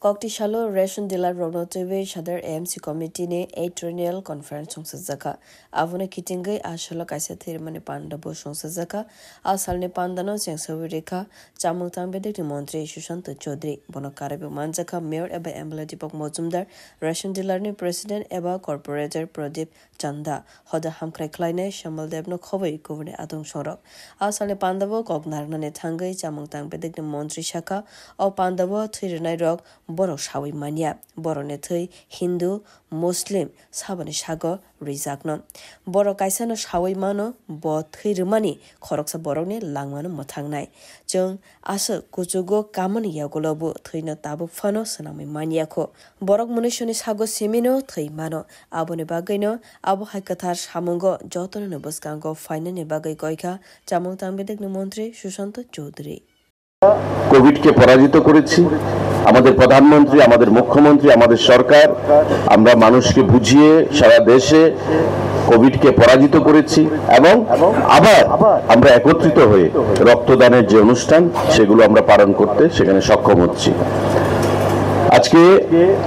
Kokti Shalo Ration Dealer Ronotive Shadar AMC Committee ne Atriennial Conference Songzaka. Avune Kitingai Ashalo Kaisa Thirmani Pandabo Songzaka. Asalne Pandano Sengsavirika. Chamultang Bedik Montri Shushant Chodri. Bonakarabi Manzaka Mayor Eba Embla Dipok Mozumdar. Ration Dealer ne President Eba Corporator Pradip Chanda. Hoda Hamkrai Kleine Shamal Debno Khovai Governor Adong Shorok. Asalne Pandavo Kognarna ne Tangai Chamultang Bedik Montri Shaka. O Pandavo Thirinai Rock. Borok Shawi Mania, Borone Tui, Hindu, Muslim, Sabani Shago, Rizakno. Borok Kaisano Shawi Mano, Bo Thirimani, Koroksa Borone, Langmano Motangnai. Jung, Asa, Kuzugo, Kamani Yagolobu, Trina Tabu Fano, Sanami Maniako. Borok Munitionis Hago Simino, Trimano, Abone Bagino, Abu Haikatar Hamungo, Joton Nobuskango, Fine Bagay Goika, Jamutang Bedek Montri, Shushanto Chodri. কোভিডকে পরাজিত করেছি আমাদের প্রধানমন্ত্রী আমাদের মুখ্যমন্ত্রী আমাদের সরকার আমরা মানুষকে বুঝিয়ে সারা দেশে কোভিডকে পরাজিত করেছি এবং আবার আমরা একত্রিত হয়ে রক্তদানের যে অনুষ্ঠান সেগুলো আমরা পালন করতে সেখানে সক্ষম হচ্ছি আজকে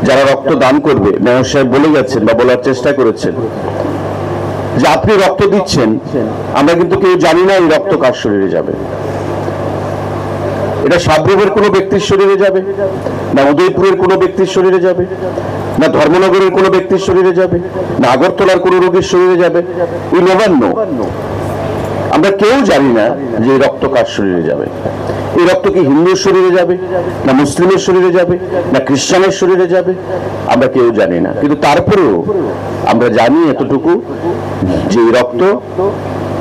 যারা রক্তদান করবে মেয়র সাহেব বলে গেছেন বা বলার চেষ্টা করেছেন যে আপনি রক্ত দিচ্ছেন আমরা কিন্তু কেউ জানি না এই রক্ত কার শরীরে যাবে এটা সাবরুমের কোনো ব্যক্তির শরীরে যাবে না উদয়পুরের কোনো ব্যক্তির শরীরে যাবে না ধর্মনগরের কোনো ব্যক্তির শরীরে যাবে না আগরতলার কোনো রোগীর শরীরে যাবে উই নেভার নো আমরা কেউ জানি না যে এই রক্ত কার শরীরে যাবে এই রক্ত কি হিন্দুর শরীরে যাবে না মুসলিমের শরীরে যাবে না খ্রিস্টানের শরীরে যাবে আমরা কেউ জানি না কিন্তু তারপরেও আমরা জানি এতটুকু যে এই রক্ত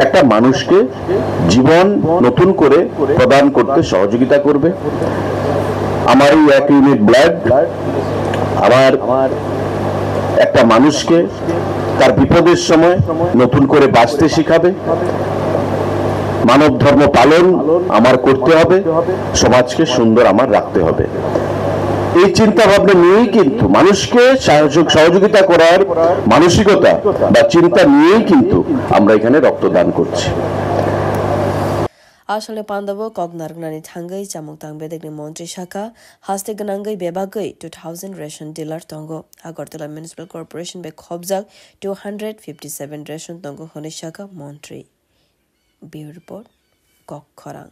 একটা মানুষকে জীবন নতুন করে প্রদান করতে সহযোগিতা করবে আমার এই 1 ইউনিট ব্লাড আমার একটা মানুষকে তার বিপদের সময় নতুন করে বাঁচতে শেখাবে মানব ধর্ম পালন আমার করতে হবে সমাজকে সুন্দর আমার রাখতে হবে এই চিন্তা ভাবনা নিয়েই কিন্তু মানুষকে সহযোগিতা করার মানসিকতা বা চিন্তা নিয়েই কিন্তু আমরা এখানে রক্তদান করছি আসলে পান্ডাবো কগনারগনানি থাঙ্গাই চামুকতাং বেদেগনি মন্ত্রী শাখা হাস্তে গনাঙ্গাই বেবাগৈ 2000 রেশন ডিলার তঙ্গো আগরতলা মিউনিসিপাল কর্পোরেশন বে খবজাক 257 রেশন তঙ্গো হনে শাখা মন্ত্রী বিউরো রিপোর্ট কক্ষরাং